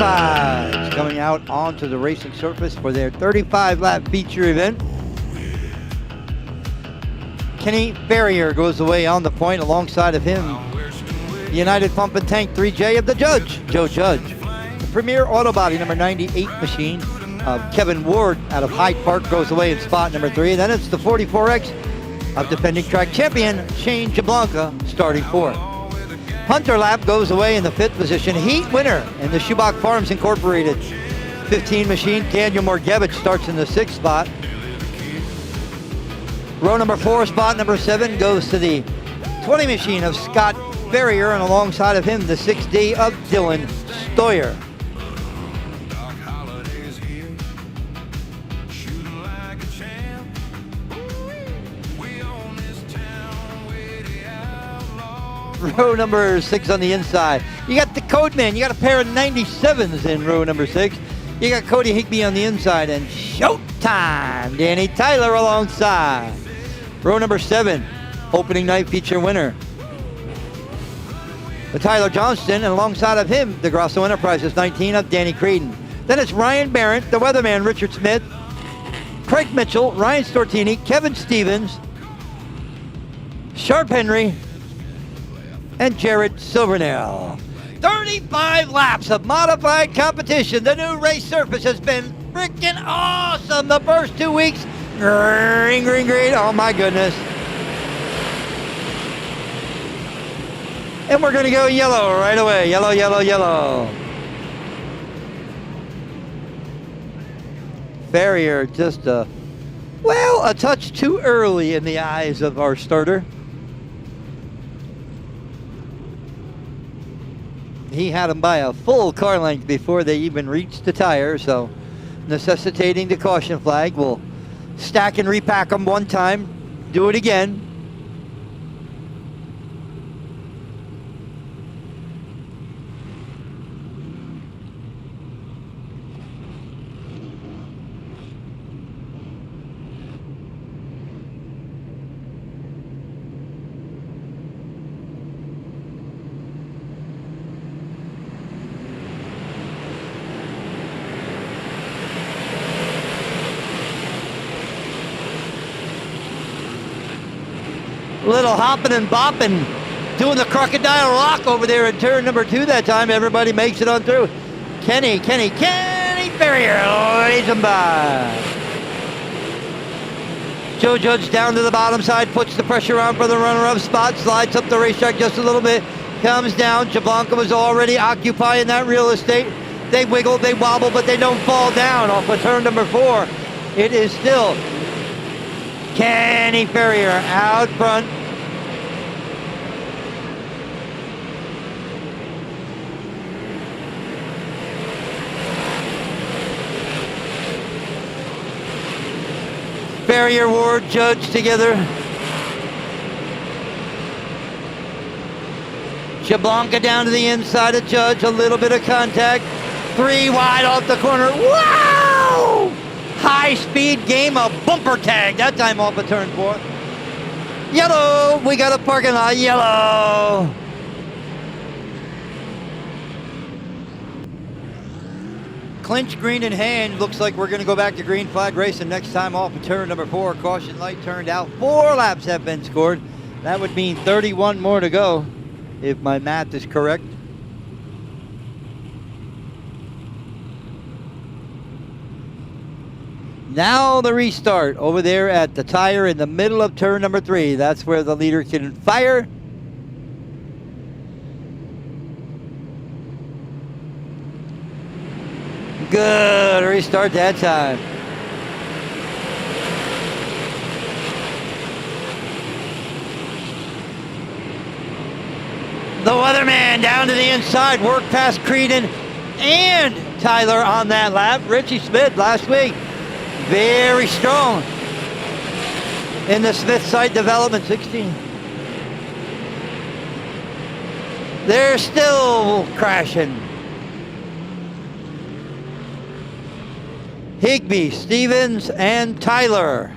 Modified coming out onto the racing surface for their 35-lap feature event. Kenny Farrier goes away on the point alongside of him. The United Pump and Tank 3J of the Judge, Joe Judge. The Premier Auto Body number 98 machine of Kevin Ward out of Hyde Park goes away in spot number 3. Then it's the 44X of defending track champion Shane Jablanca starting 4th. Hunter Lap goes away in the 5th position. Heat winner in the Schubach Farms Incorporated 15 machine. Daniel Morgevich starts in the 6th spot. Row number 4, spot number 7 goes to the 20 machine of Scott Farrier, and alongside of him the 6D of Dylan Stoyer. Row number 6 on the inside. You got the Codeman. You got a pair of 97s in row number 6. You got Cody Higbee on the inside, and Showtime! Danny Tyler alongside. Row number 7, opening night feature winner. The Tyler Johnston, and alongside of him, the Grosso Enterprises 19 of Danny Creedon. Then it's Ryan Barrett, the Weatherman Richard Smith, Craig Mitchell, Ryan Stortini, Kevin Stevens, Sharp Henry, and Jared Silvernail. 35 laps of modified competition. The new race surface has been freaking awesome the first 2 weeks. Green, green, green. Oh my goodness. And we're going to go yellow right away. Yellow, yellow, yellow. Farrier just a touch too early in the eyes of our starter. He had him by a full car length before they even reached the tire, so necessitating the caution flag. We'll stack and repack them one time, do it again. Little hopping and bopping, doing the crocodile rock over there in turn number 2 that time. Everybody makes it on through. Kenny Farrier leads him by. Joe Judge down to the bottom side, puts the pressure on for the runner-up spot, slides up the racetrack just a little bit, comes down. Jablanca was already occupying that real estate. They wiggle, they wobble, but they don't fall down off of turn number 4. It is still Kenny Farrier out front. Farrier, Ward, Judge together. Jablanca down to the inside of Judge. A little bit of contact. 3 wide off the corner. Wow! High-speed game of bumper tag. That time off of turn 4. Yellow. We got a parking lot. Yellow. Clinch green in hand. Looks like we're going to go back to green flag racing next time off of turn number 4. Caution light turned out. 4 laps have been scored. That would mean 31 more to go, if my math is correct. Now the restart over there at the tire in the middle of turn number 3. That's where the leader can fire. Good restart that time. The Weatherman down to the inside, work past Creedon and Tyler on that lap. Richie Smith last week, very strong in the Smith site development 16. They're still crashing. Higbee, Stevens, and Tyler.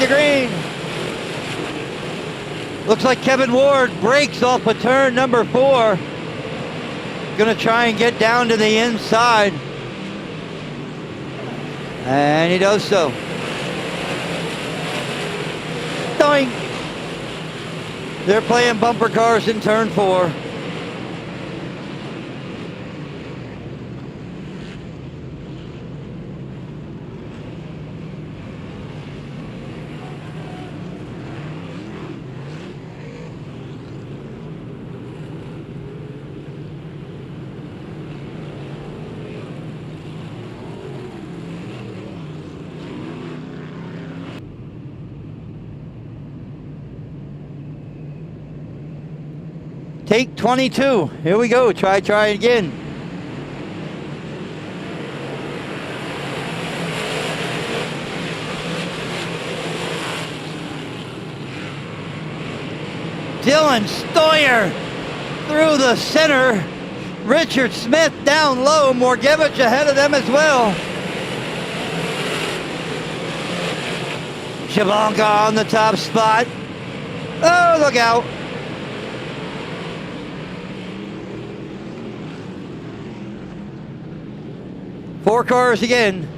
the green. Looks like Kevin Ward breaks off of turn number 4. Gonna try and get down to the inside. And he does so. Doink. They're playing bumper cars in turn 4. Take 22. Here we go. Try again. Dylan Stoyer through the center. Richard Smith down low. Morgevich ahead of them as well. Jablonka on the top spot. Oh, look out. Four cars again.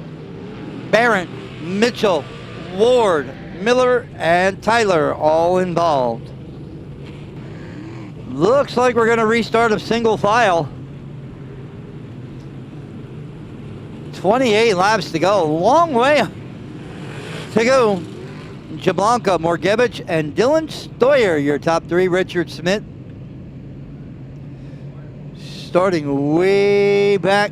Barrett, Mitchell, Ward, Miller, and Tyler all involved. Looks like we're going to restart a single file. 28 laps to go. Long way to go. Jablonka, Morgevich, and Dylan Stoyer, your top 3. Richard Smith starting way back.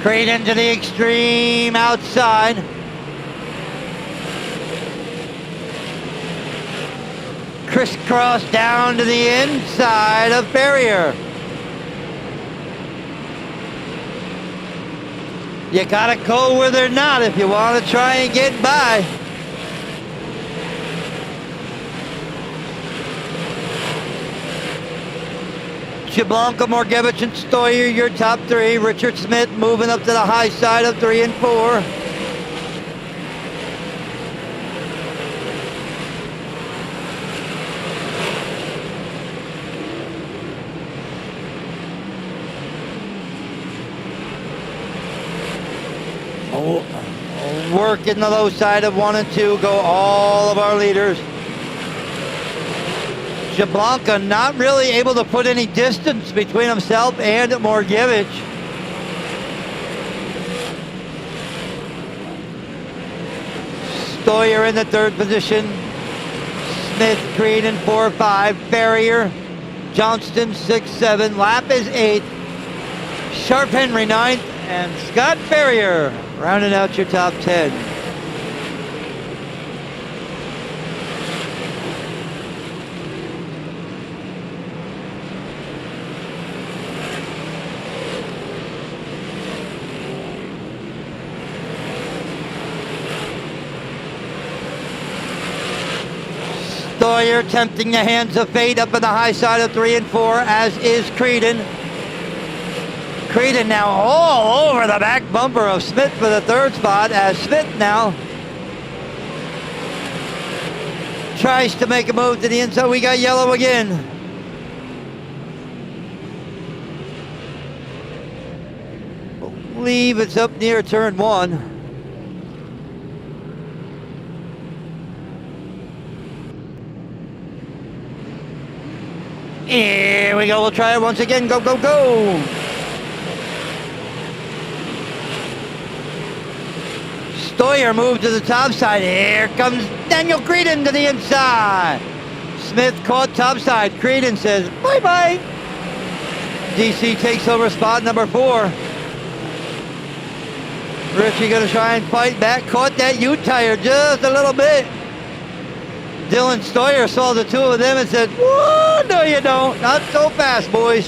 Creighton to the extreme outside. Crisscross down to the inside of Barrier. You gotta go where they're not if you want to try and get by. Jablonka, Morgevich, and Stoyer, your top 3. Richard Smith moving up to the high side of 3 and 4. Working the low side of 1 and 2, go all of our leaders. Jablonka not really able to put any distance between himself and Morgevich. Stoyer in the 3rd position. Smith, Creed in 4-5. Barrier, Johnston 6-7. Lap is 8th. Sharp Henry 9th. And Scott Barrier rounding out your top 10. Stoyer tempting the hands of fate up in the high side of 3 and 4, as is Creedon. Creedon now all over the back bumper of Smith for the 3rd spot, as Smith now tries to make a move to the inside. We got yellow again. I believe it's up near turn 1. Here we go, we'll try it once again. Go, go, go! Stoyer moved to the top side. Here comes Daniel Creedon to the inside. Smith caught top side. Creedon says, bye-bye. DC takes over spot number 4. Richie gonna try and fight back. Caught that U-tire just a little bit. Dylan Stoyer saw the 2 of them and said, whoa, no you don't. Not so fast, boys.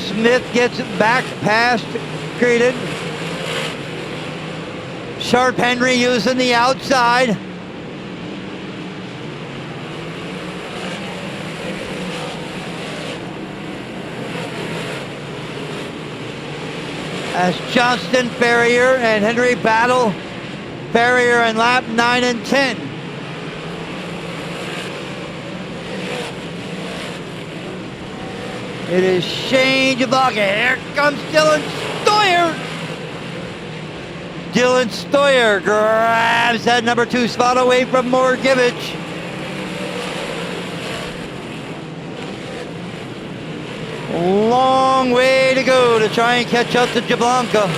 Smith gets back past Creedon. Sharp Henry using the outside. as Johnston, Farrier, and Henry battle. Farrier in lap 9 and 10. It is Shane Jablonka. Here comes Dylan Stoyer. Dylan Stoyer grabs that number 2 spot away from Morgevich. Long way to go to try and catch up to Jablonka.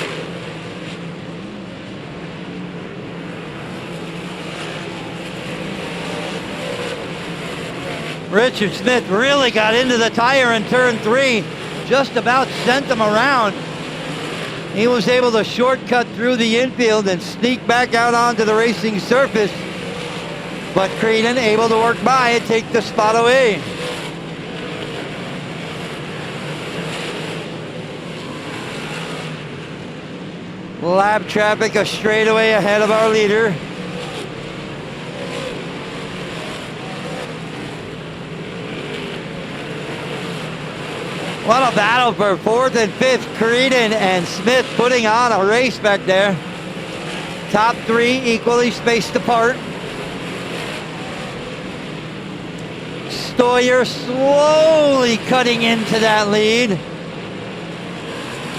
Richard Smith really got into the tire in turn 3, just about sent him around. He was able to shortcut through the infield and sneak back out onto the racing surface. But Creedon able to work by and take the spot away. Lap traffic a straightaway ahead of our leader. What a battle for 4th and 5th. Creedon and Smith putting on a race back there. Top 3 equally spaced apart. Stoyer slowly cutting into that lead.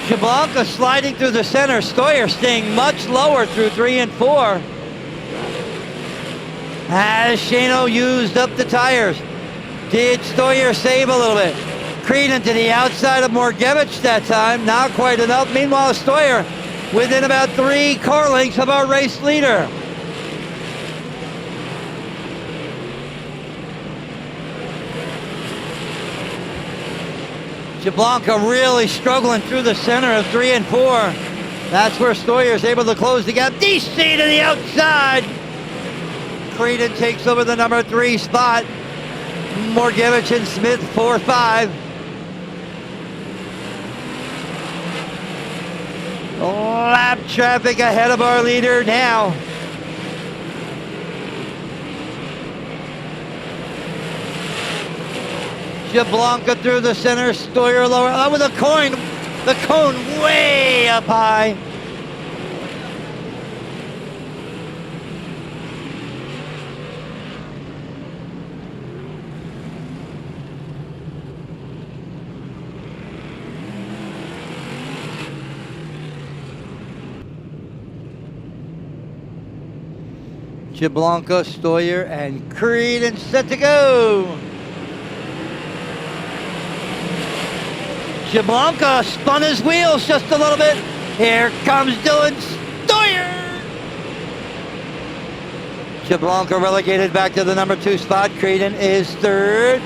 Jablonka sliding through the center. Stoyer staying much lower through 3 and 4. Has Shano used up the tires? Did Stoyer save a little bit? Creedon to the outside of Morgevich that time, not quite enough. Meanwhile, Stoyer within about 3 car lengths of our race leader. Jablonka really struggling through the center of 3 and 4. That's where Stoyer is able to close the gap. DC to the outside. Creedon takes over the number 3 spot. Morgevich and Smith 4-5. Lap traffic ahead of our leader now. Jablonka through the center, Stoyer lower, with the cone way up high. Jablonka, Stoyer, and Creedon set to go. Jablonka spun his wheels just a little bit. Here comes Dylan Stoyer. Jablonka relegated back to the number 2 spot. Creedon is 3rd.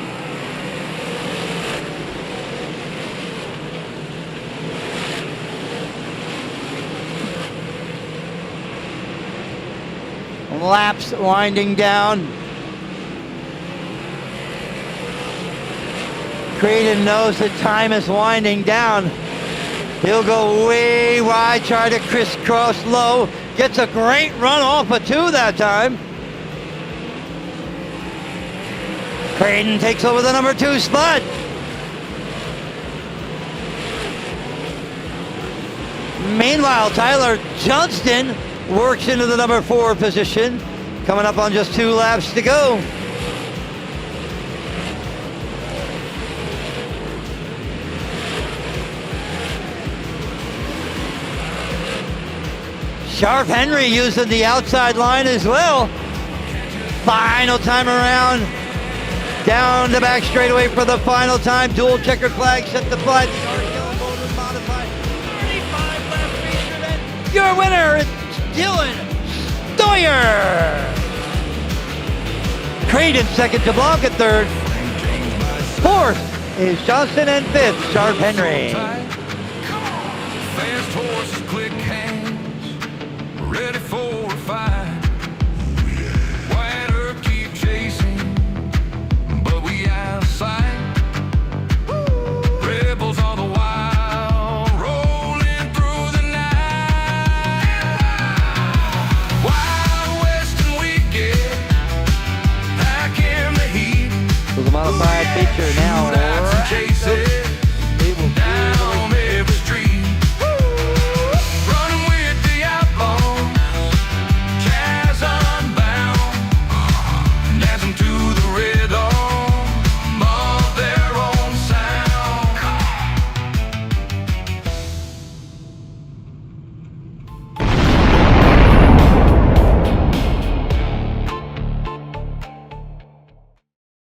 Laps winding down. Creedon knows that time is winding down. He'll go way wide, try to crisscross low. Gets a great run off of 2 that time. Creedon takes over the number 2 spot. Meanwhile, Tyler Johnston works into the number 4 position, coming up on just 2 laps to go. Sharp Henry using the outside line as well. Final time around. Down the back straightaway for the final time. Dual checkered flag set the flag. Speedway Modified. 35 left feature event. Your winner is Dylan Stoyer. Creedon second, Jablonka third. 4th is Johnson, and 5th, Sharp Henry. Fast horses, quick hands, ready for